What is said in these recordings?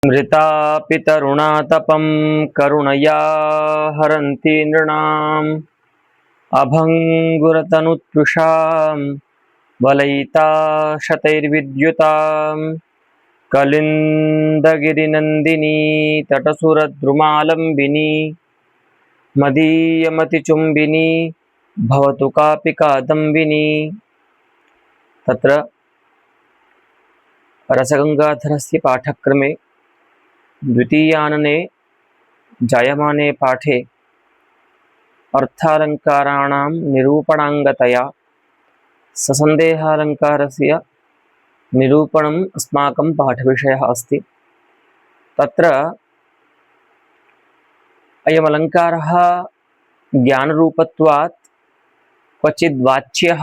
मृतापि तरुणातपं करुणया हरन्ति नृणाम् अभङ्गुरतनुत्पृशां बलयिता शतैर्विद्युतां कलिन्दगिरिनन्दिनी तटसुरद्रुमालम्बिनी मदीयमतिचुम्बिनी भवतु कापि कादम्बिनी। तत्र रसगंगाधरस्य पाठक्रमे द्वितीयानने जायमाने पाठे अर्थालंकाराणां निरूपणांगतया ससंदेहालंकारस्य निरूपणम् अस्माकं पाठविषयः अस्ति। तत्र अयम् अलंकारः ज्ञानरूपत्वात् क्वचिद् वाच्यः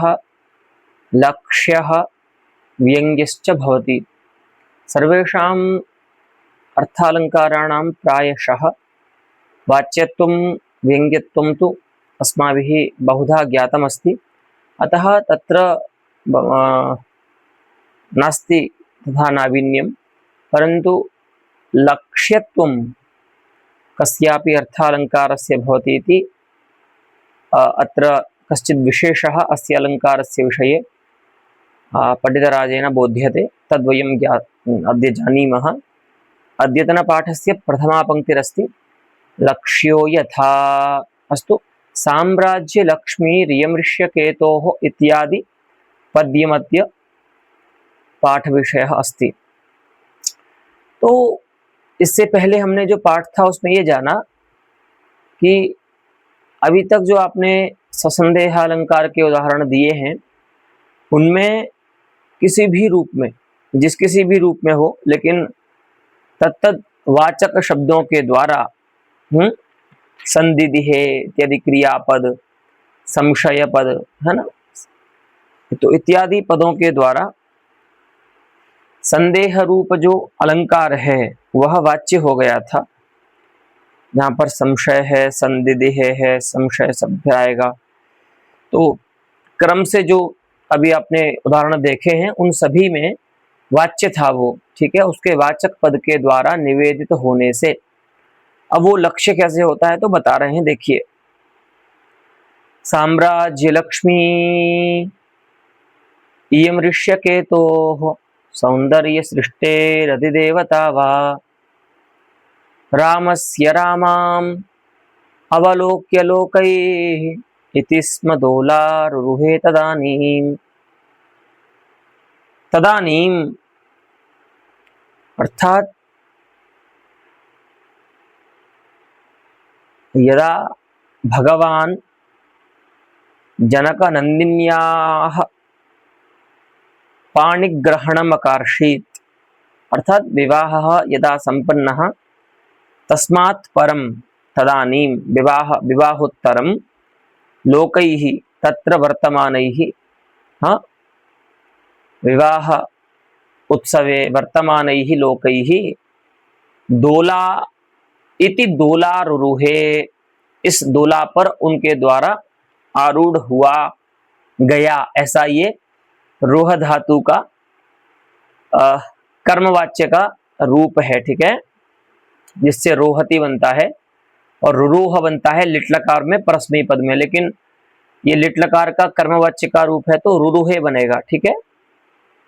लक्ष्यः व्यङ्ग्यश्च भवति। सर्वेषाम् अर्थालंकाराणां प्रायशः वाच्यत्वं व्यङ्ग्यत्वं तु अस्माभिः बहुधा ज्ञातमस्ति, अतः तत्र नास्ति तथा नावीन्यं, परन्तु लक्ष्यत्वं कस्यापि अर्थालंकारस्य भवति इति अत्र कश्चित् विशेषः अस्य अलंकारस्य विषये पंडितराजेन बोध्यते। तद्वयं अद्य जानीमः। अद्यतनपाठस्य प्रथमा पंक्तिरस्ति लक्ष्यो यथा। अस्तु, साम्राज्यलक्ष्मीरियमृष्यकेतोः इत्यादि पद्यमद्य पाठविषयः अस्ति। तो इससे पहले हमने जो पाठ था उसमें ये जाना कि अभी तक जो आपने ससंदेहालंकार के उदाहरण दिए हैं उनमें किसी भी रूप में, जिस किसी भी रूप में हो, लेकिन तत्तद वाचक शब्दों के द्वारा संदिधिहे इत्यादि क्रियापद, संशय पद, है ना, तो इत्यादि पदों के द्वारा संदेह रूप जो अलंकार है वह वाच्य हो गया था। यहाँ पर संशय है, संदिधिहे है, संशय शब्द आएगा। तो क्रम से जो अभी आपने उदाहरण देखे हैं उन सभी में वाच्य था वो, ठीक है, उसके वाचक पद के द्वारा निवेदित होने से। अब वो लक्ष्य कैसे होता है तो बता रहे हैं, देखिए। साम्राज्य लक्ष्मी इयं ऋष्यकेतोः सौंदर्य सृष्टेरधिदेवता वा रामस्य रामाम् अवलोक्य लोकैः इति स्म दोलारुरुहे तदानीम्। तदानीम् अर्थात यदा भगवान जनकनंदिन्याः पाणिग्रहणम् अकार्षीत्, अर्थात विवाहः यदा संपन्नः तस्मात् परं तदानीं विवाहोत्तरं लोकैः तत्र वर्तमानैः विवाह उत्सवे वर्तमानैः लोकैः दोला इति दोलारुरुहे, इस दोला पर उनके द्वारा आरूढ़ हुआ गया, ऐसा ये रोह धातु का कर्मवाच्य का रूप है, ठीक है, जिससे रोहती बनता है और रुरूह बनता है लिट्लकार में परस्मैपद पद में, लेकिन ये लिट्लकार का कर्मवाच्य का रूप है तो रुरुहे बनेगा, ठीक है,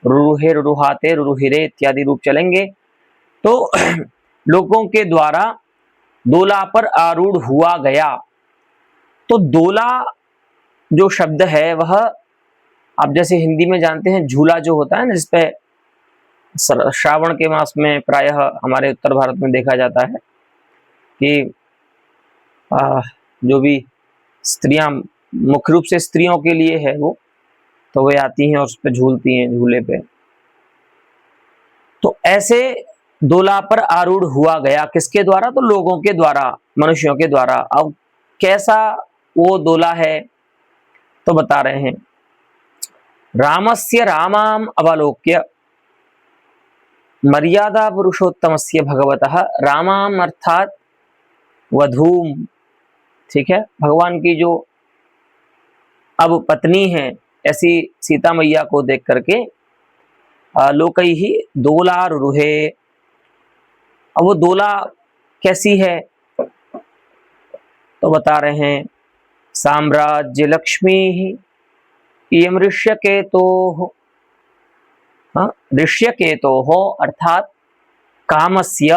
रुरुहे, रुरुहाते, रुरुहिरे इत्यादि रूप चलेंगे। तो लोगों के द्वारा दोला पर आरूढ़ हुआ गया। तो दोला जो शब्द है वह आप जैसे हिंदी में जानते हैं झूला जो होता है ना, जिसपे श्रावण के मास में प्रायः हमारे उत्तर भारत में देखा जाता है कि जो भी स्त्रियां, मुख्य रूप से स्त्रियों के लिए है वो, तो वे आती हैं और उस पर झूलती हैं झूले पे। तो ऐसे दोला पर आरूढ़ हुआ गया, किसके द्वारा तो लोगों के द्वारा, मनुष्यों के द्वारा। अब कैसा वो दोला है तो बता रहे हैं, रामस्य रामाम अवलोक्य, मर्यादा पुरुषोत्तमस्य भगवतः रामाम अर्थात वधूम, ठीक है, भगवान की जो अब पत्नी है ऐसी सीता मैया को देख करके लोकैः दोलारुरुहे, अब वो दोला कैसी है तो बता रहे हैं, साम्राज्य लक्ष्मी इयम ऋष्यकेतोः, हाँ ऋष्यकेतोः अर्थात कामस्य,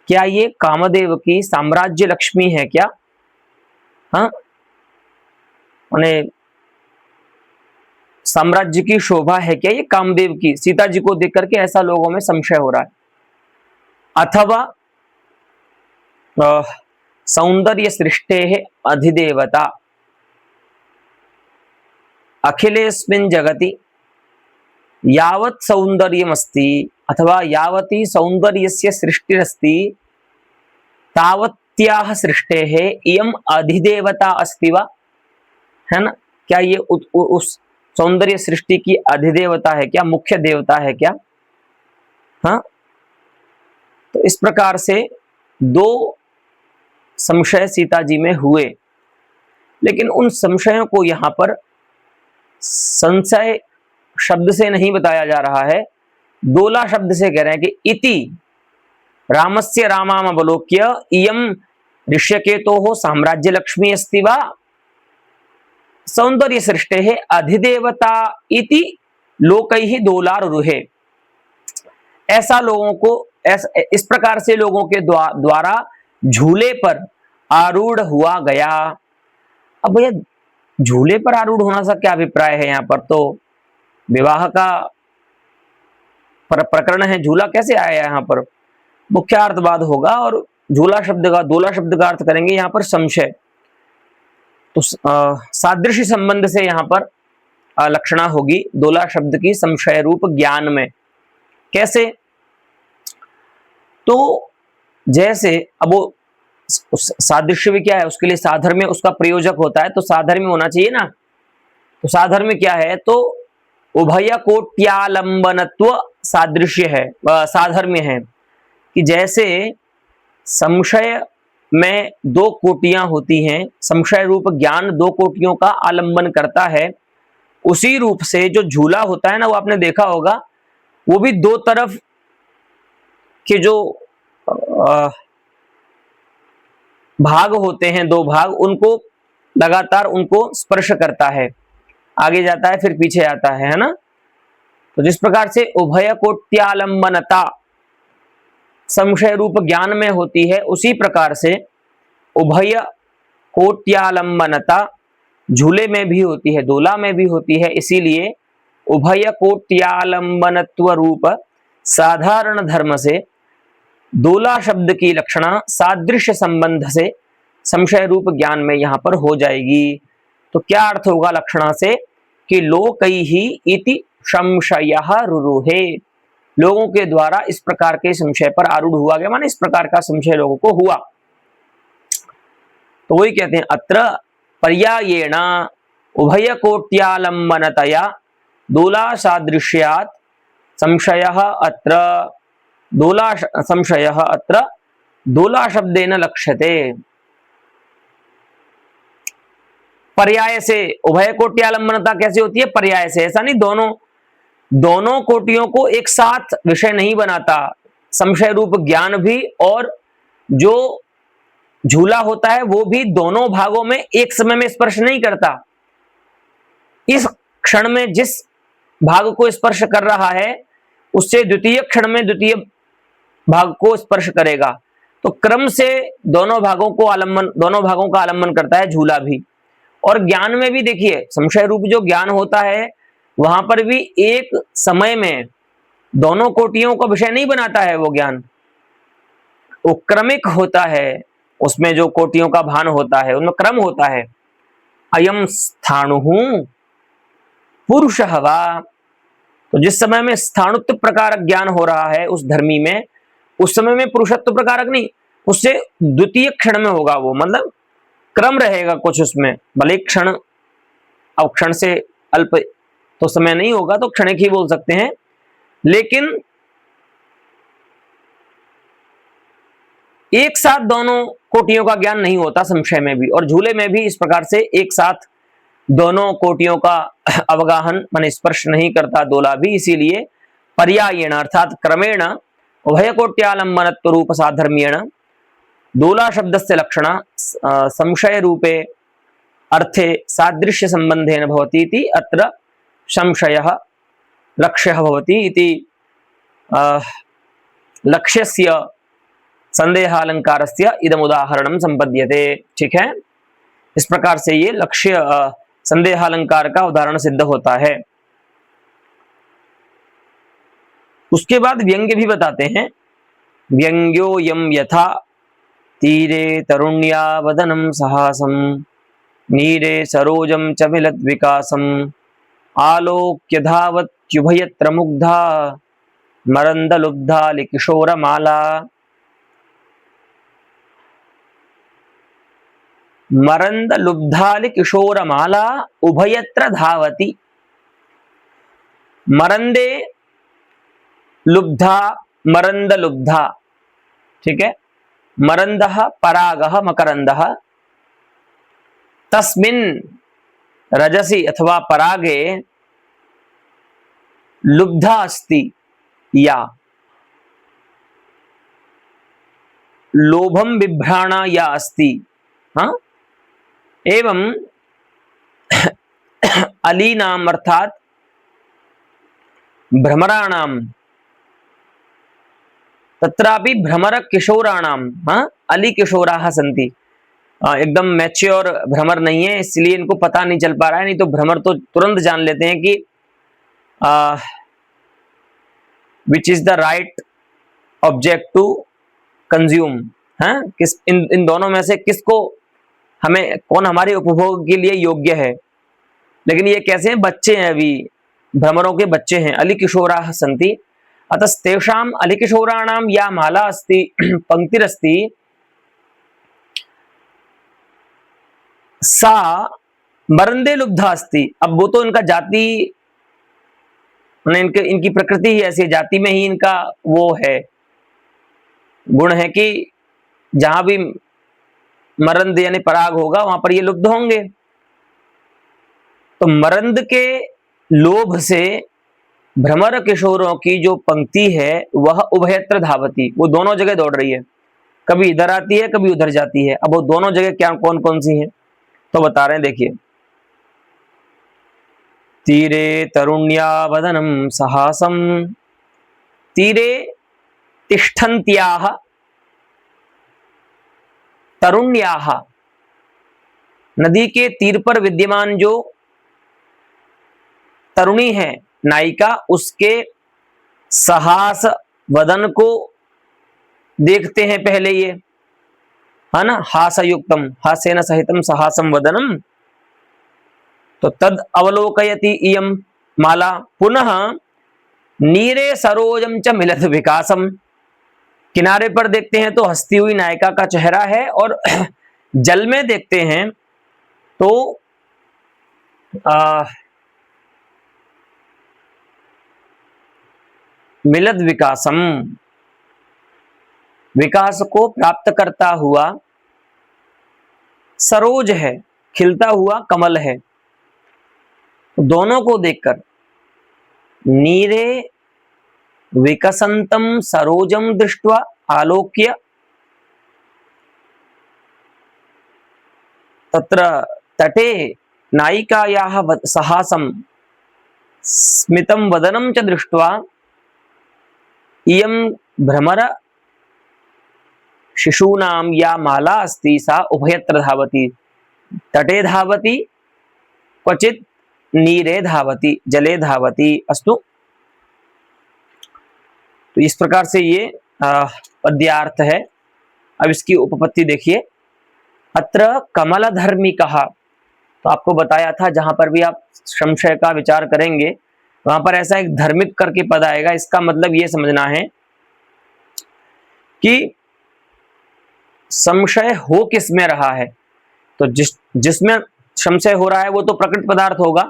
क्या ये कामदेव की साम्राज्य लक्ष्मी है क्या? हाँ माने साम्राज्य की शोभा है क्या ये कामदेव की? सीता जी को देख करके ऐसा लोगों में संशय हो रहा है। अथवा सौंदर्य सृष्टे अधिदेवता अखिलेस्मिन् जगति यावत् सौंदर्यमस्ति अथवा यावती सौंदर्यस्य सृष्टिरस्ति तावत्याः सृष्टेः इयम् अधिदेवता अस्ति वा, है ना? क्या ये उस सौंदर्य सृष्टि की अधिदेवता है क्या, मुख्य देवता है क्या? हाँ, तो इस प्रकार से दो संशय सीता जी में हुए, लेकिन उन संशयों को यहां पर संशय शब्द से नहीं बताया जा रहा है, दोला शब्द से कह रहे हैं कि इति रामस्य रामाम अवलोक्य इयं ऋष्यकेतोः साम्राज्य लक्ष्मी अस्ति वा सौंदर्य सृष्टेः अधिदेवता इति लोकैः दोलारुहे। ऐसा लोगों को इस प्रकार से लोगों के द्वारा झूले पर आरूढ़ हुआ गया। अब भैया झूले पर आरूढ़ होना सा क्या अभिप्राय है? यहाँ पर तो विवाह का प्रकरण है, झूला कैसे आया यहाँ पर? मुख्य अर्थवाद होगा और झूला शब्द का, दोला शब्द का अर्थ करेंगे यहाँ पर संशय। तो सादृश्य संबंध से यहाँ पर लक्षणा होगी दोला शब्द की संशय रूप ज्ञान में। कैसे? तो जैसे अब वो सादृश्य भी क्या है, उसके लिए साधर्म्य उसका प्रयोजक होता है, तो साधर्म्य होना चाहिए ना। तो साधर्म्य क्या है? तो उभय कोट्यालंबनत्व सादृश्य है, साधर्म्य है कि जैसे संशय में दो कोटियां होती हैं, संशय रूप ज्ञान दो कोटियों का आलंबन करता है, उसी रूप से जो झूला होता है ना, वो आपने देखा होगा, वो भी दो तरफ के जो भाग होते हैं, दो भाग, उनको लगातार उनको स्पर्श करता है, आगे जाता है फिर पीछे आता है ना। तो जिस प्रकार से उभय कोट्यालंबनता संशय रूप ज्ञान में होती है, उसी प्रकार से उभय कोट्यालंबनता झूले में भी होती है, दोला में भी होती है। इसीलिए उभय कोट्यालंबनत्व रूप साधारण धर्म से दोला शब्द की लक्षणा सादृश्य संबंध से संशय रूप ज्ञान में यहां पर हो जाएगी। तो क्या अर्थ होगा लक्षणा से कि लोकैहि इति संशयः रुरुहे, लोगों के द्वारा इस प्रकार के संशय पर आरूढ़ हुआ गया, माने इस प्रकार का संशय लोगों को हुआ। तो वही कहते हैं अत्र पर्यायेण उभय कोट्यालंबनतया दोला सादृश्यात् संशयः अत्र दोला शब्देन लक्ष्यते। पर्याय से उभय कोट्यालंबनता कैसे होती है? पर्याय से, ऐसा नहीं दोनों कोटियों को एक साथ विषय नहीं बनाता। संशय रूप ज्ञान भी और जो झूला होता है वो भी दोनों भागों में एक समय में स्पर्श नहीं करता। इस क्षण में जिस भाग को स्पर्श कर रहा है उससे द्वितीय क्षण में द्वितीय भाग को स्पर्श करेगा। तो क्रम से दोनों भागों का आलंबन करता है झूला भी। और ज्ञान में भी देखिए, संशय रूप जो ज्ञान होता है वहां पर भी एक समय में दोनों कोटियों का विषय नहीं बनाता है, वो ज्ञान वो क्रमिक होता है। उसमें जो कोटियों का भान होता है उनमें क्रम होता है। अयम स्थाणुः पुरुषः वा, तो जिस समय में स्थाणुत्व प्रकारक ज्ञान हो रहा है उस धर्मी में, उस समय में पुरुषत्व प्रकारक नहीं, उससे द्वितीय क्षण में होगा वो, मतलब क्रम रहेगा कुछ उसमें। भले क्षण, अब क्षण से अल्प तो समय नहीं होगा तो क्षणिक ही बोल सकते हैं, लेकिन एक साथ दोनों कोटियों का ज्ञान नहीं होता संशय में भी। और झूले में भी इस प्रकार से एक साथ दोनों कोटियों का अवगाहन माने स्पर्श नहीं करता दोला भी। इसीलिए पर्यायेण अर्थात क्रमेण उभयकोट्यालम्बनत्व रूप साधर्म्येण दोला शब्दस्य लक्षण संशय रूपे अर्थे सादृश्य संबंधेन भवति इति अत्र संशयः लक्ष्यः भवति इति लक्ष्यस्य संदेहालंकारस्य इदम उदाहरणं संपद्यते। ठीक है, इस प्रकार से ये लक्ष्य संदेहालंकार का उदाहरण सिद्ध होता है। उसके बाद व्यंग्य भी बताते हैं। व्यंग्यो यम यथा तीरे तरुण्या वदनम सहासम नीरे सरोजम च मिलद विकासम आलोक्य धावत्युभयत्र मुग्धा मरंद लुब्धा लिकिशोर माला। मरंद लुब्धालि किशोर माला उभयत्र धावति। मरंदे लुब्धा मरंद लुब्धा, ठीक है, मरंदः परागः मकरंदः, तस्मिन् रजसी अथवा परागे लुब्धा अस्ति या लोभम बिभ्राणा या अस्ति। हाँ, एवं अलीनाम अर्थात भ्रमराणाम तत्रापि भ्रमर किशोराणाम, हाँ, अली किशोराः सन्ति। एकदम मैच्योर भ्रमर नहीं है, इसलिए इनको पता नहीं चल पा रहा है, नहीं तो भ्रमर तो तुरंत जान लेते हैं कि which is the right object to consume. हाँ, किस इन दोनों में से किसको हमें, कौन हमारे उपभोग के लिए योग्य है। लेकिन ये कैसे हैं, बच्चे हैं, अभी भ्रमरों के बच्चे हैं। अली किशोराः सन्ति अतस्तेषाम् अली किशोराणां या माला अस्ति पंक्तिरस्ति सा मरंदे लुब्धा अस्ति। अब वो तो इनका जाति, इनकी प्रकृति ही ऐसी, जाति में ही इनका वो है, गुण है कि जहां भी मरंद यानी पराग होगा वहां पर ये लुब्ध होंगे। तो मरंद के लोभ से भ्रमर किशोरों की जो पंक्ति है वह उभयत्र धावती, वो दोनों जगह दौड़ रही है, कभी इधर आती है कभी उधर जाती है। अब वो दोनों जगह क्या कौन कौन सी हैं तो बता रहे हैं, देखिए। तीरे तरुण्या वदनम सहासम, तीरे तिष्ठन्त्याः तरुण्याः, नदी के तीर पर विद्यमान जो तरुणी है नायिका, उसके सहास वदन को देखते हैं पहले ये, है ना, हासयुक्तम हासेन सहितम सहासम वदनम, तो तद अवलोकयति इयं माला। पुनः नीरे सरोजम च मिलत विकासम, किनारे पर देखते हैं तो हंसती हुई नायिका का चेहरा है, और जल में देखते हैं तो मिलद विकासम, विकास को प्राप्त करता हुआ सरोज है, खिलता हुआ कमल है। दोनों को देखकर नीरे विकसंतम सरोजम दृष्ट्वा आलोक्य तत्र तटे नायिकायाः सहासं स्मितं वदनं च दृष्ट्वा इयं भ्रमर शिशूनां या माला अस्ति सा उभयत्र धावति, तटे धावति क्वचित नीरे धावति, जले धावति। अस्तु, तो इस प्रकार से ये पद्यार्थ है। अब इसकी उपपत्ति देखिए। अत्र कमलधर्मिकः, तो आपको बताया था जहां पर भी आप संशय का विचार करेंगे वहां पर ऐसा एक धर्मिक करके पद आएगा। इसका मतलब ये समझना है कि संशय हो किस में रहा है, तो जिसमें संशय हो रहा है वो तो प्रकृत पदार्थ होगा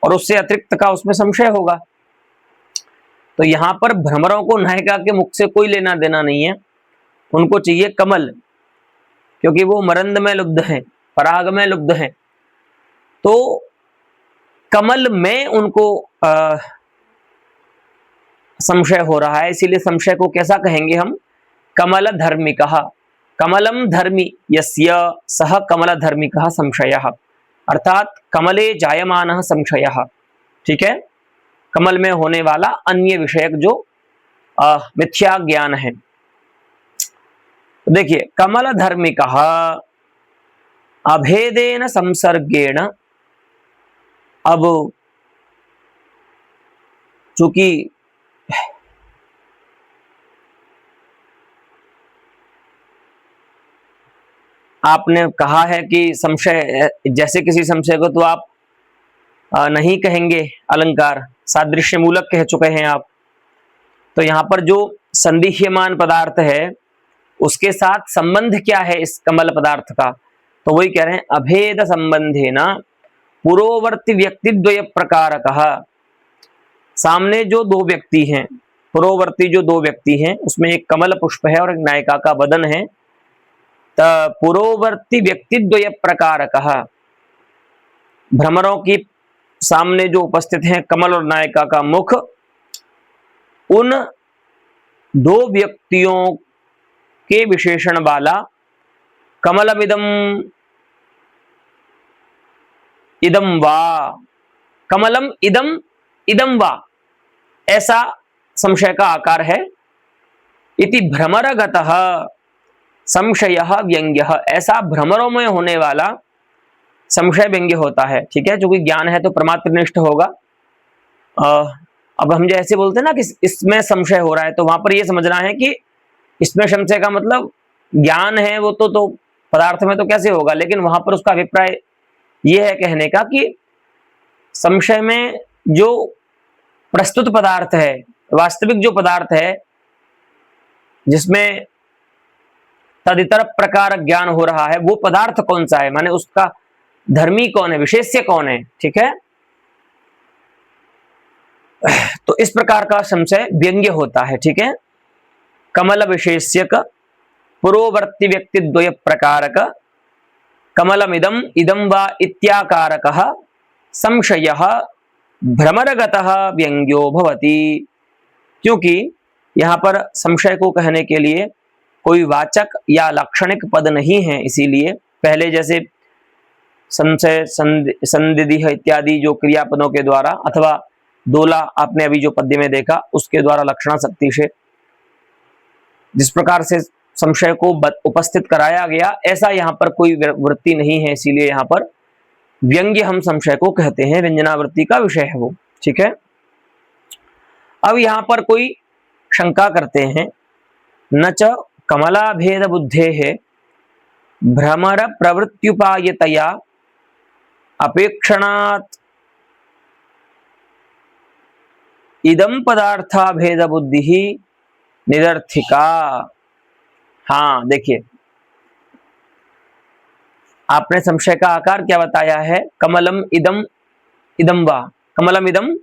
और उससे अतिरिक्त का उसमें संशय होगा। तो यहां पर भ्रमरों को नायिका के मुख से कोई लेना देना नहीं है, उनको चाहिए कमल, क्योंकि वो मरंद में लुब्ध हैं, पराग में लुब्ध हैं। तो कमल में उनको संशय हो रहा है, इसीलिए संशय को कैसा कहेंगे हम? कमल धर्मिकः। कमलम धर्मी यस्य सह कमल धर्मिकः संशयः, अर्थात कमले जायमानः संशयः। ठीक है, कमल में होने वाला अन्य विषयक जो मिथ्या ज्ञान है। देखिए, कमल धर्मिकः अभेदेन संसर्गेण, अब चूंकि आपने कहा है कि संशय, जैसे किसी संशय को तो आप नहीं कहेंगे अलंकार, सादृश्य मूलक कह चुके हैं आप। तो यहाँ पर जो संदिह्यमान पदार्थ है उसके साथ संबंध क्या है इस कमल पदार्थ का? तो वही कह रहे हैं, अभेद संबंधेन पुरोवर्ती व्यक्तिद्वय प्रकारकः। सामने जो दो व्यक्ति हैं, पुरोवर्ती जो दो व्यक्ति हैं, उसमें एक कमल पुष्प है और एक नायिका का वदन है। पुरोवर्ती व्यक्तिद्वय प्रकारकः, भ्रमरों की सामने जो उपस्थित हैं कमल और नायिका का मुख, उन दो व्यक्तियों के विशेषण वाला कमलमिदम इदम वा, कमलम इदम इदम वा, ऐसा संशय का आकार है। इति भ्रमरगतः संशयः व्यंग्यः, ऐसा भ्रमरों में होने वाला संशय व्यंग्य होता है। ठीक है, जो कि ज्ञान है तो परमात्मनिष्ठ होगा। अब हम जैसे बोलते हैं ना कि इसमें संशय हो रहा है, तो वहां पर यह समझना है कि इसमें संशय का मतलब ज्ञान है वो तो पदार्थ में तो कैसे होगा, लेकिन वहां पर उसका अभिप्राय यह है कहने का कि संशय में जो प्रस्तुत पदार्थ है, वास्तविक जो पदार्थ है जिसमें तदितर प्रकार ज्ञान हो रहा है, वो पदार्थ कौन सा है, माने उसका धर्मी कौन है, विशेष्य कौन है। ठीक है, तो इस प्रकार का संशय व्यंग्य होता है। ठीक है, कमल विशेष्यक पुरोवर्ती व्यक्ति द्वय प्रकारक कमलमिदम इदम वा इत्याकारकः संशयः भ्रमरगतः व्यंग्यो भवति। क्योंकि यहाँ पर संशय को कहने के लिए कोई वाचक या लाक्षणिक पद नहीं है, इसीलिए पहले जैसे संशय, संदिदिह इत्यादि जो क्रियापदों के द्वारा, अथवा दोला आपने अभी जो पद्य में देखा उसके द्वारा लक्षणा शक्ति से जिस प्रकार से संशय को उपस्थित कराया गया, ऐसा यहाँ पर कोई वृत्ति नहीं है, इसीलिए यहाँ पर व्यंग्य हम संशय को कहते हैं, व्यंजनावृत्ति का विषय है वो। ठीक है, अब यहाँ पर कोई शंका करते हैं, न च कमलाभेद बुद्धेः भ्रमर प्रवृत्त्युपायतया अपेक्षणात् इदम पदार्थाभेद बुद्धि निरर्थिका। हाँ देखिए, आपने संशय का आकार क्या बताया है? कमलम इदम इदम वा, कमलम इदम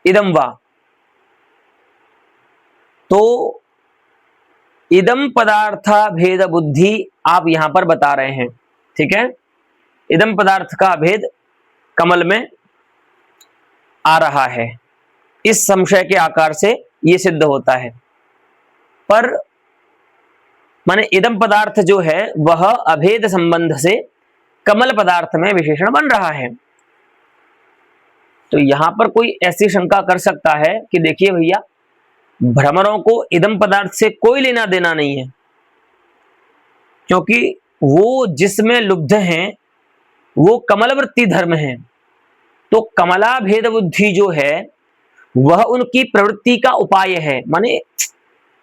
इदम वा। तो इदम पदार्था भेद बुद्धि आप यहां पर बता रहे हैं। ठीक है, इदम पदार्थ का भेद कमल में आ रहा है, इस संशय के आकार से यह सिद्ध होता है। पर माने इदम पदार्थ जो है वह अभेद संबंध से कमल पदार्थ में विशेषण बन रहा है। तो यहां पर कोई ऐसी शंका कर सकता है कि देखिए भैया, भ्रमरों को इदम पदार्थ से कोई लेना देना नहीं है, क्योंकि वो जिसमें लुब्ध हैं वो कमलवृत्ति धर्म है। तो कमला भेद बुद्धि जो है वह उनकी प्रवृत्ति का उपाय है। माने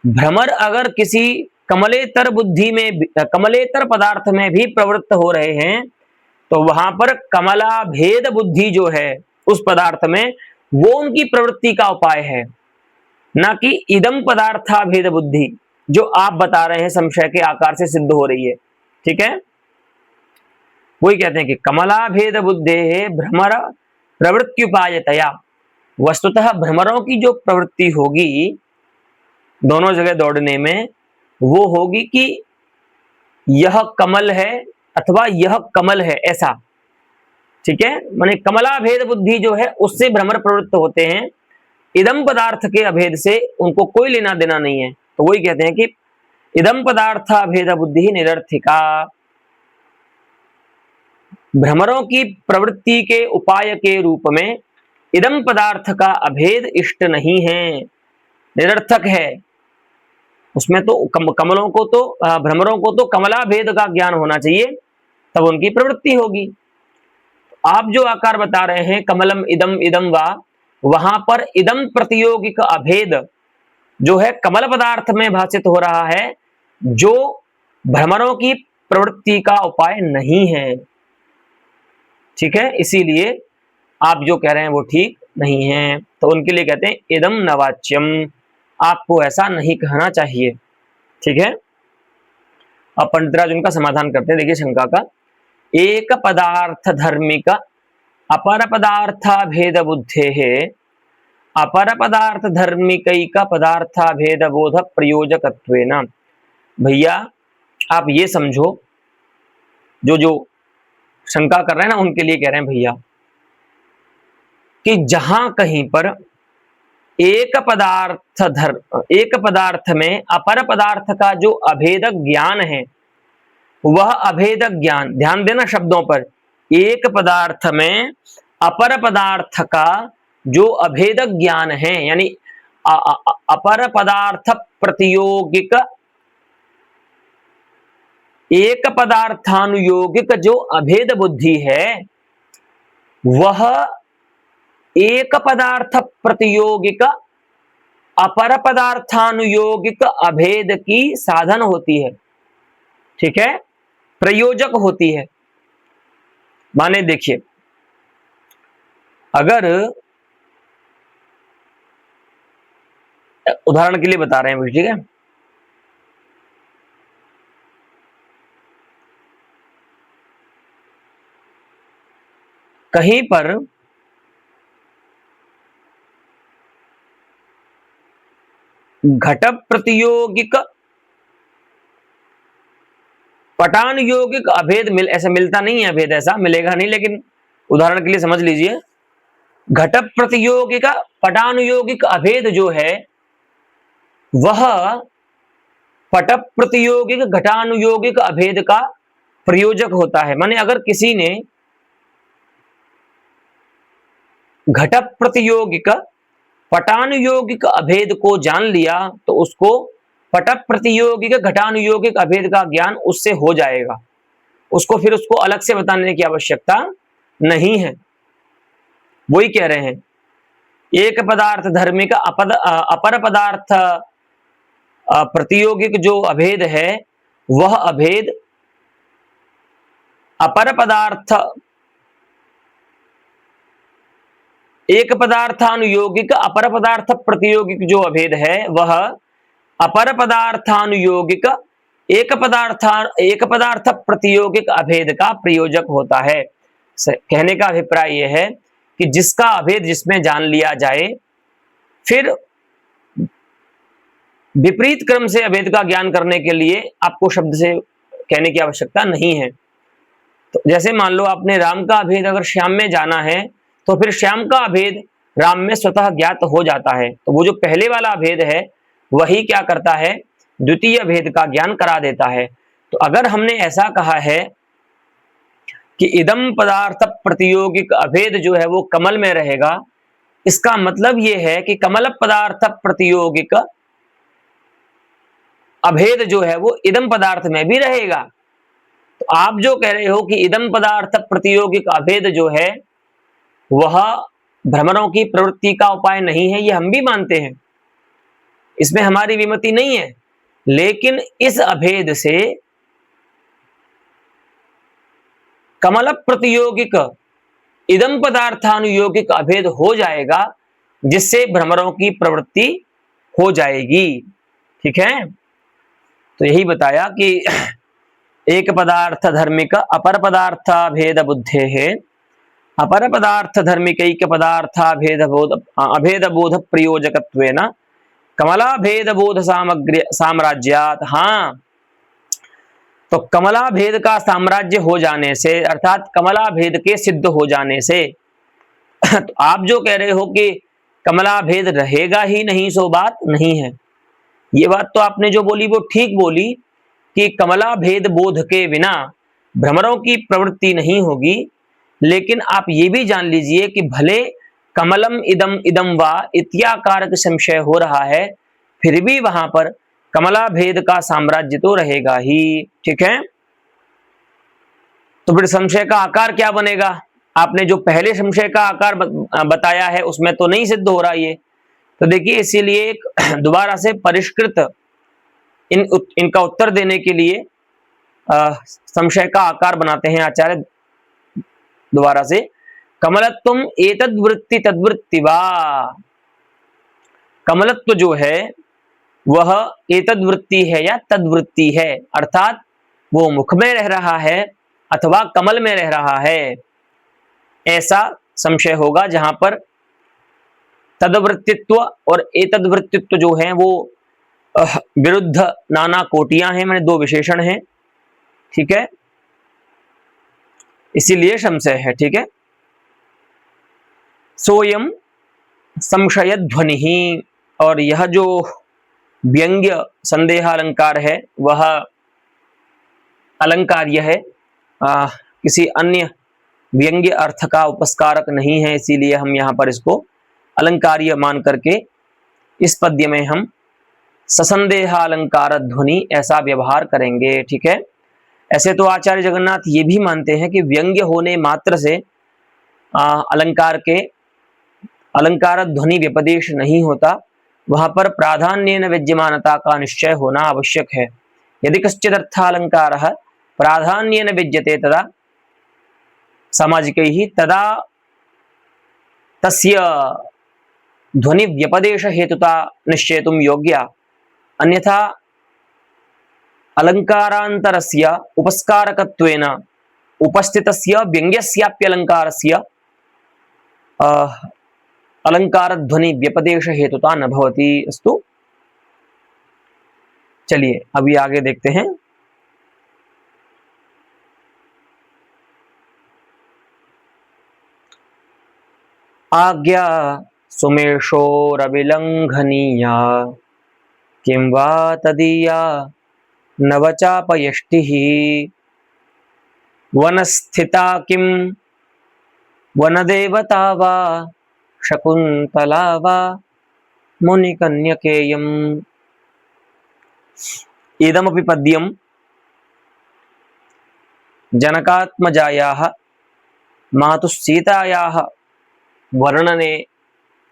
भ्रमर अगर किसी कमलेतर बुद्धि में, कमलेतर पदार्थ में भी प्रवृत्त हो रहे हैं, तो वहां पर कमला भेद बुद्धि जो है उस पदार्थ में, वो उनकी प्रवृत्ति का उपाय है, ना कि इदम पदार्था भेद बुद्धि जो आप बता रहे हैं संशय के आकार से सिद्ध हो रही है। ठीक है, वही कहते हैं कि कमला भेद बुद्धे भ्रमर प्रवृत्त्युपायतया, वस्तुतः भ्रमरों की जो प्रवृत्ति होगी दोनों जगह दौड़ने में, वो होगी कि यह कमल है अथवा यह कमल है, ऐसा। ठीक है, माने कमला भेद बुद्धि जो है उससे भ्रमर प्रवृत्त होते हैं, इदम पदार्थ के अभेद से उनको कोई लेना देना नहीं है। तो वही कहते हैं कि इदम पदार्थ अभेद बुद्धि निरर्थिका, भ्रमरों की प्रवृत्ति के उपाय के रूप में इदम पदार्थ का अभेद इष्ट नहीं है, निरर्थक है। उसमें तो कमलों को तो भ्रमरों को तो कमला भेद का ज्ञान होना चाहिए, तब उनकी प्रवृत्ति होगी। आप जो आकार बता रहे हैं कमलम इदम इदम वा, वहां पर इदम प्रतियोगिक अभेद जो है कमल पदार्थ में भाषित हो रहा है, जो भ्रमरों की प्रवृत्ति का उपाय नहीं है। ठीक है, इसीलिए आप जो कह रहे हैं वो ठीक नहीं है। तो उनके लिए कहते हैं इदम नवाच्यम, आपको ऐसा नहीं कहना चाहिए। ठीक है, अब पंडितराज उनका समाधान करते हैं। देखिए शंका का, एक पदार्थ धर्मिक अपर पदार्थ भेद बुद्धे है, अपर पदार्थ धर्मिक पदार्थ भेद बोध प्रयोजकत्वेन। भैया आप ये समझो, जो शंका कर रहे हैं ना उनके लिए कह रहे हैं भैया कि जहां कहीं पर एक पदार्थ में अपर पदार्थ का जो अभेदक ज्ञान है, वह अभेदक ज्ञान, ध्यान देना शब्दों पर, एक पदार्थ में अपर पदार्थ का जो अभेदक ज्ञान है, यानी अपर पदार्थ प्रतियोगिक, एक पदार्थानुयोगिक जो अभेद बुद्धि है, वह एक पदार्थ प्रतियोगिक अपर पदार्थानुयोगिक अभेद की साधन होती है। ठीक है, प्रयोजक होती है। माने देखिए, अगर उदाहरण के लिए बता रहे हैं, ठीक है, कहीं पर घट प्रतियोगिक पटानुयोगिक अभेद ऐसा मिलता नहीं है, अभेद ऐसा मिलेगा नहीं, लेकिन उदाहरण के लिए समझ लीजिए, घट प्रतियोगिक पटानुयोगिक अभेद जो है वह पट प्रतियोगिक घटानुयोगिक अभेद का प्रयोजक होता है। माने अगर किसी ने घट प्रतियोगिक पटानुयोगिक अभेद को जान लिया तो उसको पट प्रतियोगिक घटानुयोगिक अभेद का ज्ञान उससे हो जाएगा, उसको फिर उसको अलग से बताने की आवश्यकता नहीं है। वही कह रहे हैं, एक पदार्थ धर्मिक अपर पदार्थ प्रतियोगिक जो अभेद है, वह अभेद अपर पदार्थ, एक पदार्थानुयोगिक अपर पदार्थ प्रतियोगिक जो अभेद है, वह अपर पदार्थानुयोगिक एक पदार्थ प्रतियोगिक अभेद का प्रयोजक होता है। कहने का अभिप्राय यह है कि जिसका अभेद जिसमें जान लिया जाए, फिर विपरीत क्रम से अभेद का ज्ञान करने के लिए आपको शब्द से कहने की आवश्यकता नहीं है। तो जैसे मान लो आपने राम का अभेद अगर श्याम में जाना है, तो फिर श्याम का अभेद राम में स्वतः ज्ञात हो जाता है। तो वो जो पहले वाला अभेद है वही क्या करता है, द्वितीय अभेद का ज्ञान करा देता है। तो अगर हमने ऐसा कहा है कि इदम पदार्थ प्रतियोगिक अभेद जो है वो कमल में रहेगा, इसका मतलब ये है कि कमल पदार्थ प्रतियोगिक अभेद जो है वो इदम पदार्थ में भी रहेगा। तो आप जो कह रहे हो कि इदम पदार्थ प्रतियोगिक अभेद जो है वह भ्रमरों की प्रवृत्ति का उपाय नहीं है, ये हम भी मानते हैं, इसमें हमारी विमति नहीं है। लेकिन इस अभेद से कमल प्रतियोगिक इदम पदार्थानुयोगिक अभेद हो जाएगा, जिससे भ्रमरों की प्रवृत्ति हो जाएगी। ठीक है, तो यही बताया कि एक पदार्थ धर्मिक अपर पदार्थ भेद बुद्धे है, अपर पदार्थ धर्मिक पदार्थ अभेद बोध प्रयोजकत्वेन कमला भेद बोध साम्राज्यात। हाँ, तो कमला भेद का साम्राज्य हो जाने से, अर्थात कमला भेद के सिद्ध हो जाने से, तो आप जो कह रहे हो कि कमला भेद रहेगा ही नहीं, सो बात नहीं है। ये बात तो आपने जो बोली वो ठीक बोली कि कमला भेद बोध के बिना भ्रमरों की प्रवृत्ति नहीं होगी, लेकिन आप ये भी जान लीजिए कि भले कमलम इदम इदम वा इत्याकारक संशय हो रहा है, फिर भी वहां पर कमला भेद का साम्राज्य तो रहेगा ही। ठीक है, तो फिर संशय का आकार क्या बनेगा? आपने जो पहले संशय का आकार बताया है उसमें तो नहीं सिद्ध हो रहा ये। तो देखिए, इसीलिए दोबारा से परिष्कृत इनका उत्तर देने के लिए संशय का आकार बनाते हैं आचार्य दोबारा से। कमलत्वम एतद्वृत्ति तद्वृत्ति वा, कमलत्व जो है वह एतद्वृत्ति है या तद्वृत्ति है, अर्थात वो मुख में रह रहा है अथवा कमल में रह रहा है, ऐसा संशय होगा जहां पर तदवृत्तित्व और एतद्वृत्तित्व जो है वो विरुद्ध नाना कोटियां हैं, मैंने दो विशेषण हैं। ठीक है, इसीलिए संशय है। ठीक है, सोयम संशय ध्वनि ही, और यह जो व्यंग्य संदेहालंकार है वह अलंकार्य है, किसी अन्य व्यंग्य अर्थ का उपस्कारक नहीं है, इसीलिए हम यहाँ पर इसको अलंकार्य मान करके इस पद्य में हम ससंदेहालंकार ध्वनि ऐसा व्यवहार करेंगे। ठीक है, ऐसे तो आचार्य जगन्नाथ ये भी मानते हैं कि व्यंग्य होने मात्र से अलंकार के अलंकार ध्वनि व्यपदेश नहीं होता, वहां पर प्राधान्येन विद्यमानता का निश्चय होना आवश्यक है। यदि कश्चित् अर्थालंकारः प्राधान्येन विद्यते तदा सामाजिकैः तदा तस्य ध्वनि व्यपदेश हेतुता निश्चेतुं योग्या, अन्यथा अलंकारांतरस्य उपस्कारकत्वेन उपस्थितस्य व्यंग्यस्याप्यलंकारस्य अलंकार ध्वनि व्यपदेश हेतुता न भवति। अस्तु, चलिए अभी आगे देखते हैं। आज्ञा सुमेषोरविलंघनीया किं वा तदीया नवचापयष्टिः, वनस्थिता किं वनदेवता वा शकुन्तला वा मुनिकन्यकेयम्। इदमपि पद्यं जनकात्मजायाः मातुः सीतायाः वर्णने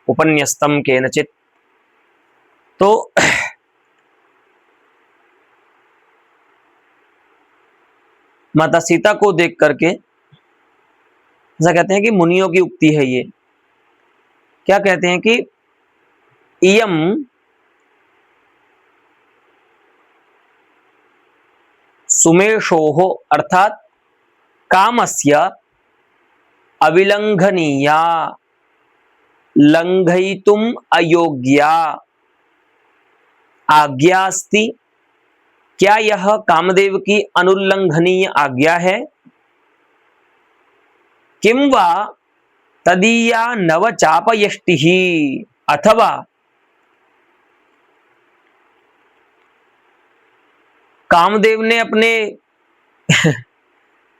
उपन्यस्तं केनचित्। तो माता सीता को देख करके ऐसा कहते हैं कि मुनियों की उक्ति है ये। क्या कहते हैं कि इयम सुमेषोः अर्थात कामस्य अविलंघनीया लंघयितुम अयोग्या आज्ञास्ति। क्या यह कामदेव की अनुल्लंघनीय आज्ञा है? किं वा तदीया नवचापयष्टिः, अथवा कामदेव ने अपने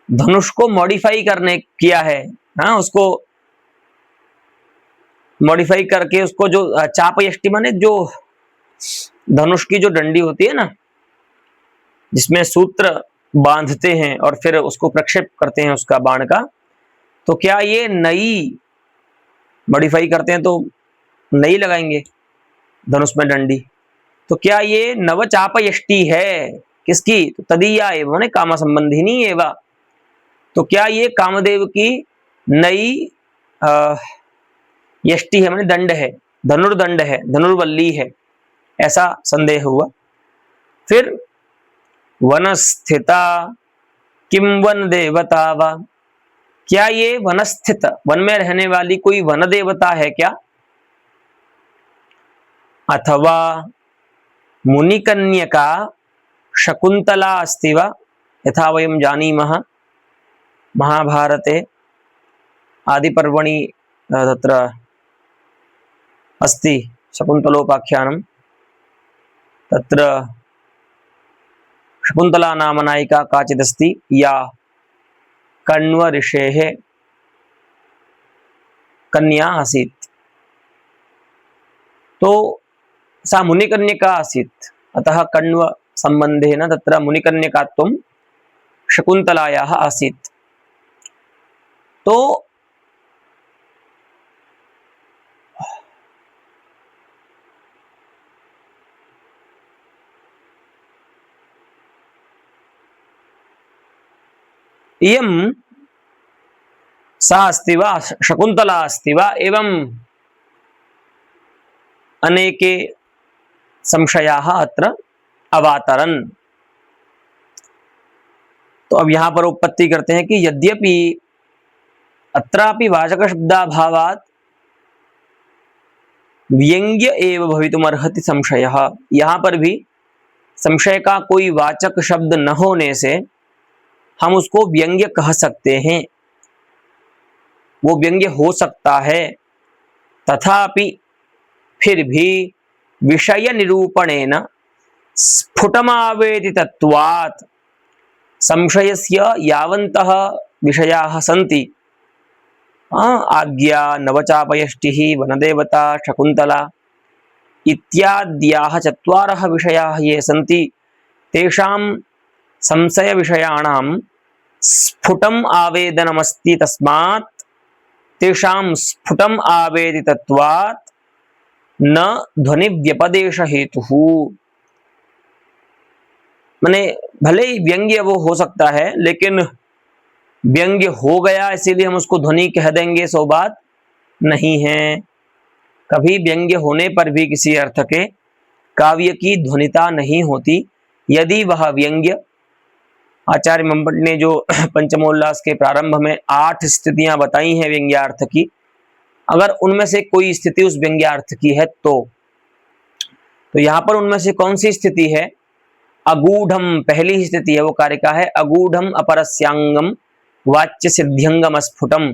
धनुष को मॉडिफाई करने किया है, हाँ, उसको मॉडिफाई करके उसको जो चापयष्टि माने जो धनुष की जो डंडी होती है ना, जिसमें सूत्र बांधते हैं और फिर उसको प्रक्षेप करते हैं उसका बाण का, तो क्या ये नई मॉडिफाई करते हैं तो नई लगाएंगे धनुष में डंडी, तो क्या ये नवचापयष्टि है किसकी? तो तदीया एवं माने काम संबंधिनी एवं, तो क्या ये कामदेव की नई यष्टि है माने दंड है, धनुर्दंड है, धनुर्वल्ली है, ऐसा संदेह हुआ। फिर वनस्थिता किं वन देवता वा, क्या ये वनस्थित वन में रहने वाली कोई वन देवता है क्या? अथवा मुनिकन्यका शकुन्तला अस्ति वा, यथा वयं जानीमः महाभारते आदिपर्वणि तत्र अस्ति शकुन्तलोपाख्यानं। तत्र शकुन्तला नाम नायिका काचिदस्ति या कण्व ऋषेः कन्या आसीत्। तो सा मुनिकन्यका आसीत्, अतः कण्व सम्बन्धेन तत्र मुनिकन्यकात्वं शकुन्तलायाः आसीत्। तो इयं सा अस्ति वा शकुन्तला अस्ति वा, एवं अनेके संशयाः अत्र अवातरन्। तो अब यहाँ पर उत्पत्ति करते हैं कि यद्यपि अत्रापि वाचकशब्दाभावात् व्यंग्य एव भवितुमर्हति संशयः। यहाँ पर भी संशय का कोई वाचक शब्द न होने से हम उसको व्यंग्य कह सकते हैं, वो व्यंग्य हो सकता है। तथापि फिर भी विषय निरूपणेन स्फुटमावेदितत्वात् संशयस्य यावन्तः विषयाः सन्ति, आज्ञा, नवचापयष्टिः, वनदेवता, शकुन्तला इत्याद्याः चत्वारः विषयाः ये सन्ति, तेषां संशय विषयाणां स्फुटम् आवेदनमस्ति। तस्मात् तेषां स्फुटम् आवेदितत्वात् न ध्वनि व्यपदेश हेतुः। माने भले ही व्यंग्य वो हो सकता है, लेकिन व्यंग्य हो गया इसीलिए हम उसको ध्वनि कह देंगे, सो बात नहीं है। कभी व्यंग्य होने पर भी किसी अर्थ के काव्य की ध्वनिता नहीं होती, यदि वह व्यंग्य, आचार्य मंबट ने जो पंचमोल्लास के प्रारंभ में 8 स्थितियां बताई हैं व्यंग्यार्थ की, अगर उनमें से कोई स्थिति उस व्यंग्यार्थ की है तो यहाँ पर उनमें से कौन सी स्थिति है? अगूढ़म पहली ही स्थिति है, वो कारिका है अगूढ़म अपरस्यांगम वाच्य सिद्ध्यंगम स्फुटम।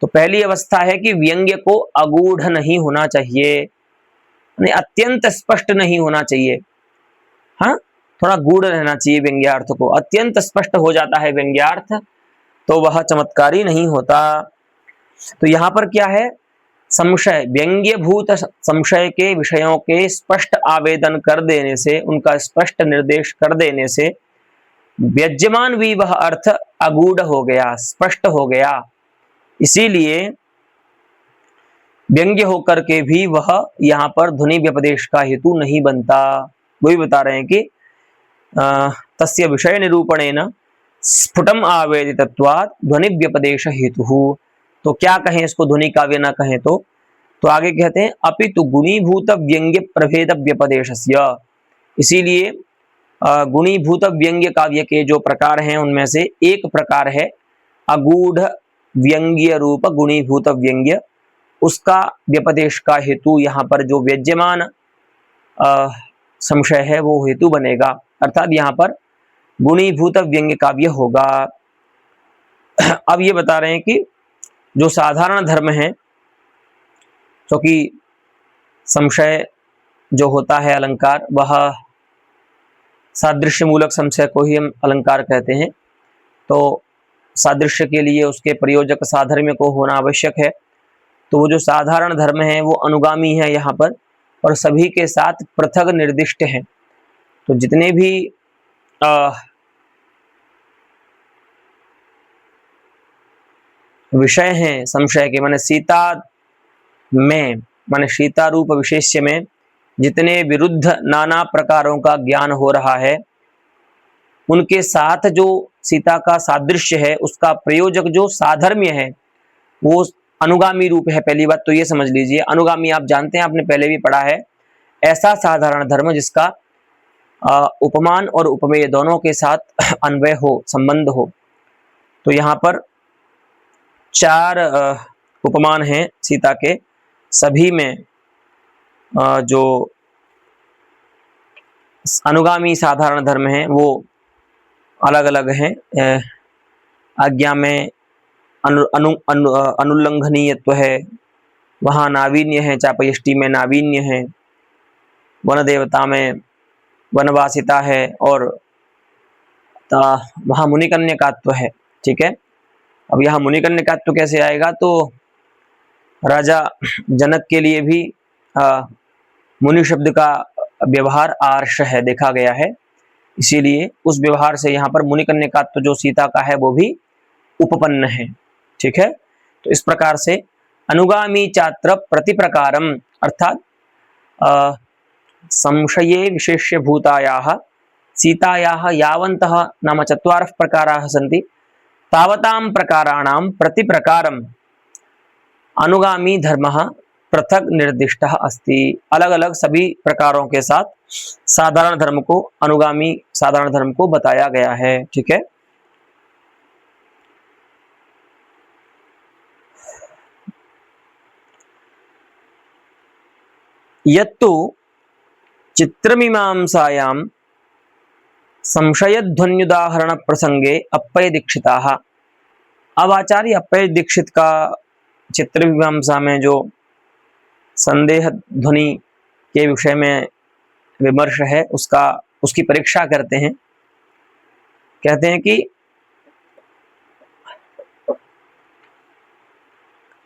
तो पहली अवस्था है कि व्यंग्य को अगूढ़ नहीं होना चाहिए, नहीं अत्यंत स्पष्ट नहीं होना चाहिए, हाँ थोड़ा गूढ़ रहना चाहिए व्यंग्यार्थ को। अत्यंत स्पष्ट हो जाता है व्यंग्यार्थ तो वह चमत्कारी नहीं होता। तो यहाँ पर क्या है? संशय, व्यंग्यभूत संशय के विषयों के स्पष्ट आवेदन कर देने से, उनका स्पष्ट निर्देश कर देने से व्यज्यमान भी वह अर्थ अगूढ़ हो गया, स्पष्ट हो गया। इसीलिए व्यंग्य होकर के भी वह यहाँ पर ध्वनि व्यपदेश का हेतु नहीं बनता। वही बता रहे हैं कि तस्य विषय निरूपणेन स्फुटम आवेदितत्वात् ध्वनि व्यपदेश हेतुः। तो क्या कहें इसको, ध्वनि काव्य ना कहें तो आगे कहते हैं अपितु गुणीभूत व्यंग्य प्रभेद व्यपदेशस्य। इसीलिए गुणीभूत व्यंग्य काव्य के जो प्रकार हैं उनमें से एक प्रकार है अगूढ़ व्यंग्य रूप गुणीभूत व्यंग्य, उसका व्यपदेश का हेतु यहाँ पर जो व्यज्यमान संशय है वो हेतु बनेगा, अर्थात यहाँ पर गुणीभूत व्यंग्य काव्य होगा। अब ये बता रहे हैं कि जो साधारण धर्म है, क्योंकि संशय जो होता है अलंकार, वह सादृश्य मूलक संशय को ही हम अलंकार कहते हैं। तो सादृश्य के लिए उसके प्रयोजक साधर्म्य को होना आवश्यक है। तो वो जो साधारण धर्म है वो अनुगामी है यहाँ पर, और सभी के साथ पृथक निर्दिष्ट हैं। तो जितने भी विषय हैं संशय के, माने सीता में, माने सीता रूप विशेष्य में जितने विरुद्ध नाना प्रकारों का ज्ञान हो रहा है, उनके साथ जो सीता का सादृश्य है उसका प्रयोजक जो साधर्म्य है वो अनुगामी रूप है। पहली बात तो ये समझ लीजिए, अनुगामी आप जानते हैं, आपने पहले भी पढ़ा है, ऐसा साधारण धर्म जिसका उपमान और उपमेय दोनों के साथ अन्वय हो, संबंध हो। तो यहाँ पर 4 उपमान हैं सीता के, सभी में जो अनुगामी साधारण धर्म हैं वो अलग अलग हैं। आज्ञा में अनुल्लंघनीयत्व है, वहाँ नावीन्य है, चापयष्टि में नावीन्य है, वन देवता में वनवासिता है, और वहाँ मुनिकन्यकात्व है। ठीक है, अब यहाँ मुनिकन्यकात्व कैसे आएगा, तो राजा जनक के लिए भी मुनि शब्द का व्यवहार आर्ष है, देखा गया है, इसीलिए उस व्यवहार से यहाँ पर मुनिकन्यकात्व जो सीता का है वो भी उपपन्न है। ठीक है, तो इस प्रकार से अनुगामी चात्र प्रतिप्रकारम अर्थात संशये विशेष्य भूतायाः सीतायाः यावन्तः नाम चत्वारः प्रकाराः सन्ति तावतां प्रकाराणां प्रतिप्रकारम अनुगामी धर्मः पृथक निर्दिष्टः अस्ति। अलग अलग सभी प्रकारों के साथ साधारण धर्म को, अनुगामी साधारण धर्म को बताया गया है। ठीक है, यत्तु चित्रमीमांसायां संशयध्वन्युदाहरण प्रसंगे अप्पय दीक्षिताः। अब आचार्य अप्पय दीक्षित का चित्रमीमांसा में जो संदेह ध्वनि के विषय में विमर्श है उसकी परीक्षा करते हैं। कहते हैं कि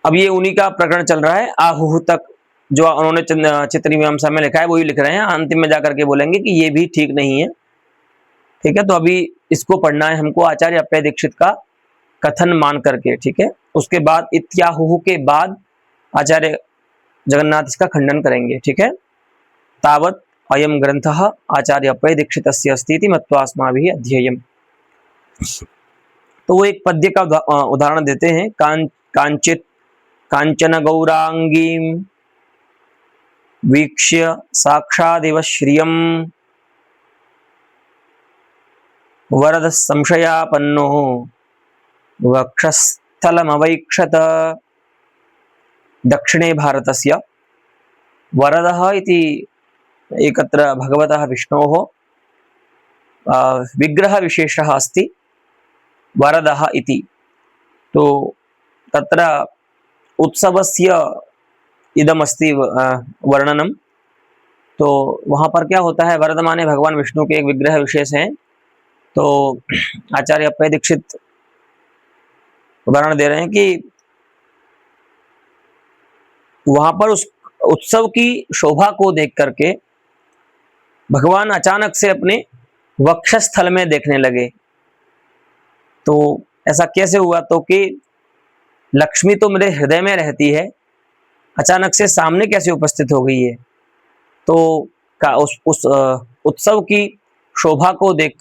अब ये उन्हीं का प्रकरण चल रहा है, आहुः तक जो उन्होंने चित्रमीमांसा में लिखा है वही लिख रहे हैं, अंतिम में जाकर के बोलेंगे कि ये भी ठीक नहीं है। ठीक है, तो अभी इसको पढ़ना है हमको आचार्य अप्पय दीक्षित का कथन मान करके। ठीक है, उसके बाद इत्याहुः के बाद आचार्य जगन्नाथ इसका खंडन करेंगे। ठीक है, तावत् अयम ग्रंथः आचार्य अप्पय दीक्षितस्य अस्ति इति मत्वा अस्माभिः अध्येयम्। तो वो एक पद्य का उदाहरण देते हैं। कांचित कांचन गौरांगीं वीक्ष्य साक्षादिव श्रियं वरद संशयापन्नो वक्षस्थलमवैक्षत। दक्षिणे भारतस्य वरदः इति एकत्र भगवतः विष्णोः विग्रह विशेषः अस्ति वरदः इति। तो तत्र उत्सवस्य इदमस्ति वर्णनम। तो वहाँ पर क्या होता है, वरद माने भगवान विष्णु के एक विग्रह विशेष हैं। तो आचार्य अप्पय दीक्षित उदाहरण दे रहे हैं कि वहां पर उस उत्सव की शोभा को देख करके भगवान अचानक से अपने वक्षस्थल में देखने लगे। तो ऐसा कैसे हुआ, तो कि लक्ष्मी तो मेरे हृदय में रहती है, अचानक से सामने कैसे उपस्थित हो गई है। तो उस उत्सव की शोभा को देख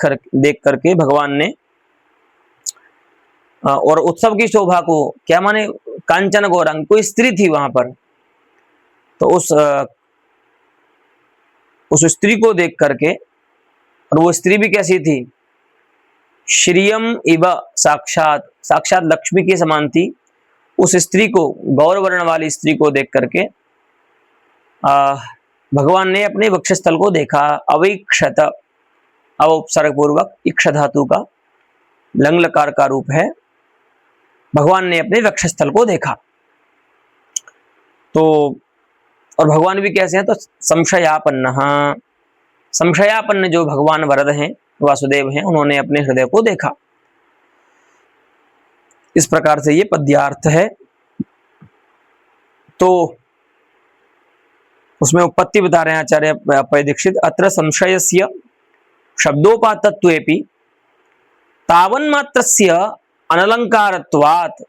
करके भगवान ने, और उत्सव की शोभा को क्या माने, कांचन गौरांग, कोई स्त्री थी वहां पर, तो उस स्त्री को देख करके, और वो स्त्री भी कैसी थी, श्रियम इव साक्षात, साक्षात लक्ष्मी के समान थी। उस स्त्री को, गौर वर्ण वाली स्त्री को देख करके भगवान ने अपने वक्षस्थल को देखा। अवैक्षत, उपसर्ग पूर्वक इक्ष धातु का लंग लकार का रूप है। भगवान ने अपने वक्षस्थल को देखा। तो और भगवान भी कैसे हैं, तो संशयापन्न, संशयापन्न जो भगवान वरद हैं, वासुदेव हैं, उन्होंने अपने हृदय को देखा। इस प्रकार से ये पद्यार्थ है। तो उसमें उत्पत्ति बता रहे हैं आचार्य अप्पय दीक्षित। अत्र संशयस्य शब्दोपात्तत्वेपि तावन्मात्रस्य अनलंकारत्वात्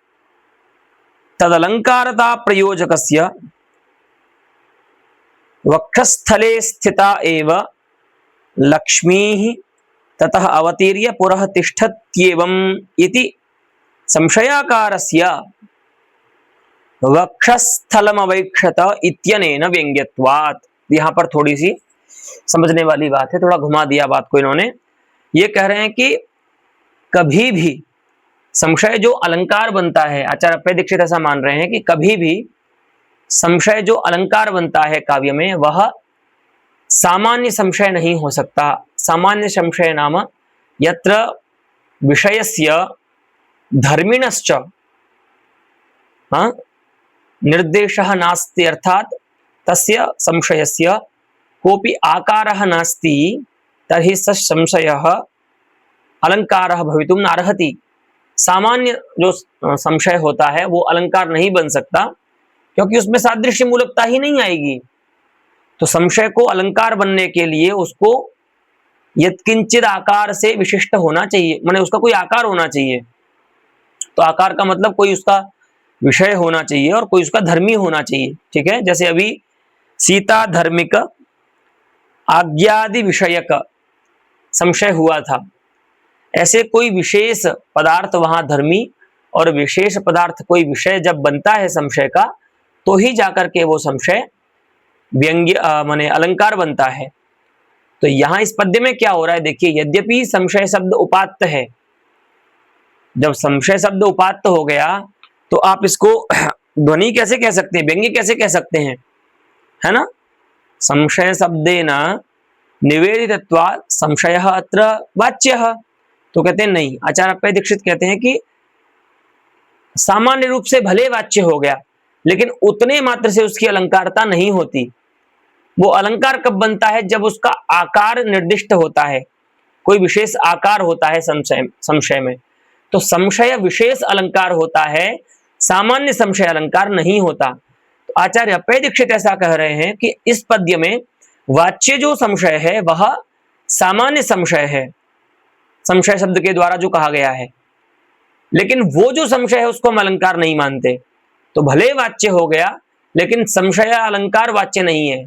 तदलंकारता प्रयोजकस्य वक्षस्थले स्थिता एव लक्ष्मीः ततः अवतीर्य पुरः तिष्ठत्येवम् इति संशयाकारस्य वक्षस्थलमवैक्षत इत्यनेन व्यंग्यत्वात्। यहाँ पर थोड़ी सी समझने वाली बात है, थोड़ा घुमा दिया बात को इन्होंने। ये कह रहे हैं कि कभी भी संशय जो अलंकार बनता है, आचार्य अप्पय दीक्षित ऐसा मान रहे हैं कि कभी भी संशय जो अलंकार बनता है काव्य में, वह सामान्य संशय नहीं हो सकता। सामान्य संशय नाम यत्र विषयस्य धर्मिणश्च निर्देशः नास्ति अर्थात तस्य संशयस्य कोऽपि आकारः नास्ति तर्हि स संशयः अलंकारः भवितुं नार्हति। सामान्य जो संशय होता है वो अलंकार नहीं बन सकता, क्योंकि उसमें सादृश्य मूलकता ही नहीं आएगी। तो संशय को अलंकार बनने के लिए उसको यत्किंचित आकार से विशिष्ट होना चाहिए, माने उसका कोई आकार होना चाहिए। तो आकार का मतलब कोई उसका विषय होना चाहिए और कोई उसका धर्मी होना चाहिए। ठीक है, जैसे अभी सीता धर्मिक आज्ञादि विषयक संशय हुआ था, ऐसे कोई विशेष पदार्थ वहां धर्मी और विशेष पदार्थ कोई विषय जब बनता है संशय का, तो ही जाकर के वो संशय व्यंग्य माने अलंकार बनता है। तो यहां इस पद्य में क्या हो रहा है देखिए, यद्यपि संशय शब्द उपात्त है, जब संशय शब्द उपात्त हो गया तो आप इसको ध्वनि कैसे कह सकते हैं, व्यंग्य कैसे कह सकते हैं, है ना। संशय शब्देन निवेदितत्वात् संशयः अत्र वाच्यः। तो कहते हैं नहीं, आचार्य अप्पय दीक्षित कहते हैं कि सामान्य रूप से भले वाच्य हो गया, लेकिन उतने मात्र से उसकी अलंकारता नहीं होती। वो अलंकार कब बनता है, जब उसका आकार निर्दिष्ट होता है, कोई विशेष आकार होता है संशय में। तो संशय विशेष अलंकार होता है, सामान्य संशय अलंकार नहीं होता। तो आचार्य अप्पय दीक्षित ऐसा कह रहे हैं कि इस पद्य में वाच्य जो संशय है वह सामान्य संशय है, संशय शब्द के द्वारा जो कहा गया है, लेकिन वो जो संशय है उसको हम अलंकार नहीं मानते। तो भले वाच्य हो गया, लेकिन संशय अलंकार वाच्य नहीं है।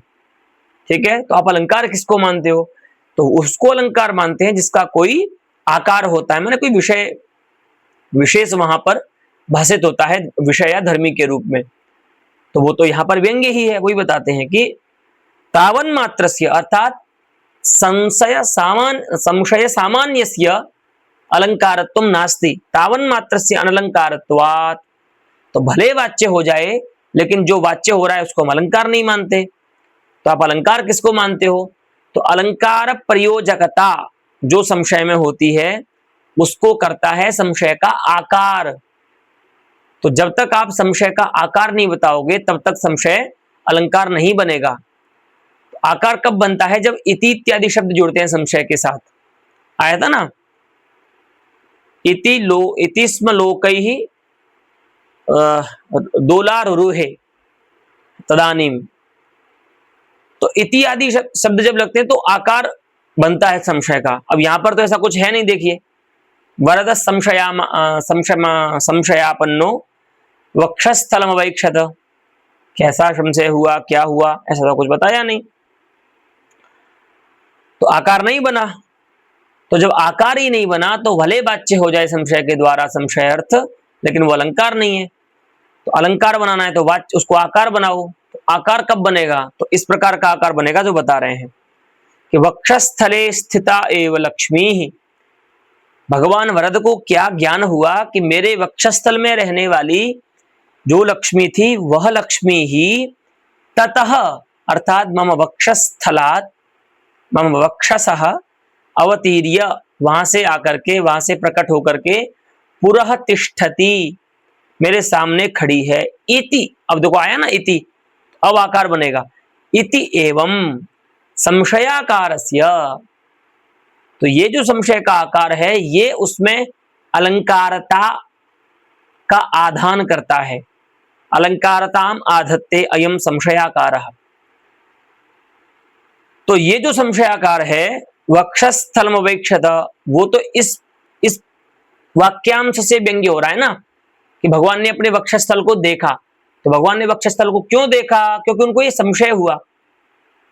ठीक है, तो आप अलंकार किसको मानते हो, तो उसको अलंकार मानते हैं जिसका कोई आकार होता है, माने कोई विषय विशेष वहां पर भाषित होता है विषय या धर्मी के रूप में। तो वो तो यहाँ पर व्यंग्य ही है। वही बताते हैं कि तावन मात्रस्य अर्थात संशय सामान्यस्य अलंकारत्वं नास्ति, तावन मात्रस्य अनलंकारत्वात्। तो भले वाच्य हो जाए, लेकिन जो वाच्य हो रहा है उसको हम अलंकार नहीं मानते। तो आप अलंकार किसको मानते हो, तो अलंकार प्रयोजकता जो संशय में होती है उसको करता है संशय का आकार। तो जब तक आप संशय का आकार नहीं बताओगे तब तक संशय अलंकार नहीं बनेगा। तो आकार कब बनता है, जब इति इत्यादि शब्द जुड़ते हैं संशय के साथ। आया था ना, इति स्म लोकैहि दोलारुहे तदानीम। तो इति आदि शब्द जब लगते हैं तो आकार बनता है संशय का। अब यहां पर तो ऐसा कुछ है नहीं। देखिए, वरद संशयापन्नो वक्षस्थलमवैक्षत, कैसा संशय हुआ, क्या हुआ, ऐसा तो कुछ बताया नहीं, तो आकार नहीं बना। तो जब आकार ही नहीं बना तो भले वाच्य हो जाए संशय के द्वारा संशय अर्थ, लेकिन वो अलंकार नहीं है। तो अलंकार बनाना है तो वाच्य उसको आकार बनाओ। तो आकार कब बनेगा, तो इस प्रकार का आकार बनेगा जो बता रहे हैं कि वक्षस्थले स्थिता एव लक्ष्मी। भगवान वरद को क्या ज्ञान हुआ कि मेरे वक्षस्थल में रहने वाली जो लक्ष्मी थी वह लक्ष्मी ही ततः अर्थात मम वक्षस्थलात् मम वक्षसः अवतीर्य, वहां से आकर के, वहां से प्रकट होकर के पुरः तिष्ठति, मेरे सामने खड़ी है। इति, अब देखो आया ना इति, अब आकार बनेगा। इति एवं संशयाकारस्य, तो ये जो संशय का आकार है ये उसमें अलंकारता का आधान करता है। अलंकारताम आधत्ते अयम संशयाकारः। तो ये जो संशयाकार है वक्षस्थलमवेक्षत, वो तो इस वाक्यांश से व्यंग्य हो रहा है ना, कि भगवान ने अपने वक्षस्थल को देखा। तो भगवान ने वक्षस्थल को क्यों देखा, क्योंकि उनको ये संशय हुआ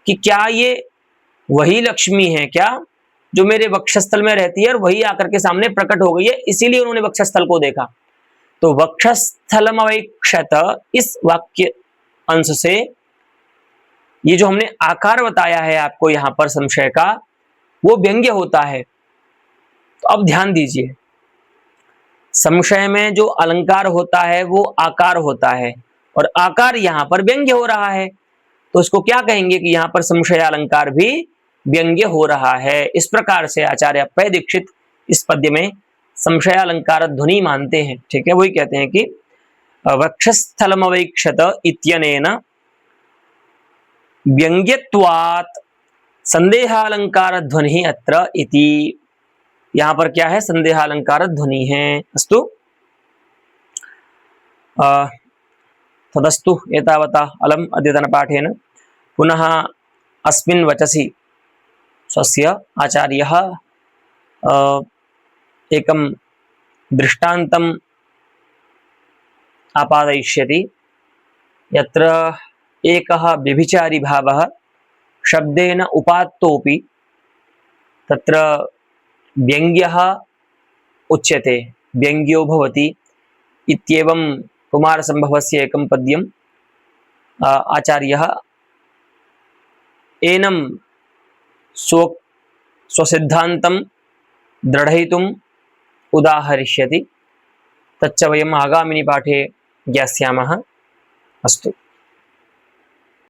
कि क्या ये वही लक्ष्मी है क्या जो मेरे वक्षस्थल में रहती है और वही आकर के सामने प्रकट हो गई है, इसीलिए उन्होंने वक्षस्थल को देखा। तो वक्षस्थलमवेक्षत इस वाक्य अंश से ये जो हमने आकार बताया है आपको यहां पर संशय का, वो व्यंग्य होता है। तो अब ध्यान दीजिए, संशय में जो अलंकार होता है वो आकार होता है, और आकार यहां पर व्यंग्य हो रहा है। तो इसको क्या कहेंगे कि यहां पर संशय अलंकार भी व्यंग्य हो रहा है। इस प्रकार से आचार्य अप्पय दीक्षित इस पद्य में संशय अलंकार ध्वनि मानते हैं। ठीक है, वही कहते हैं कि वक्षस्थलमवैक्षत इत्यनेन व्यंग्यत्वात् संदेहालंकार ध्वनि अत्र इति। यहाँ पर क्या है? संदेहालंकार ध्वनि है। अस्तु, तदस्तु एतावता अलम् अद्यतनपाठेन। पुनः अस्मिन् वचसि स्वस्य आचार्यः एकं दृष्टान्तम् आपादयिष्यति, यत्र एकः व्यभिचारी भावः शब्देन उपात्तोऽपि तत्र व्यङ्ग्यः उच्यते, व्यङ्ग्यो भवति इत्येवं कुमारसम्भवस्य एकं पद्यम् आचार्यः एनं स्वसिद्धान्तं दृढयितुम् उदाहरिष्यति। तच्च वयम् आगामिनि पाठे ज्ञास्यामः। अस्तु।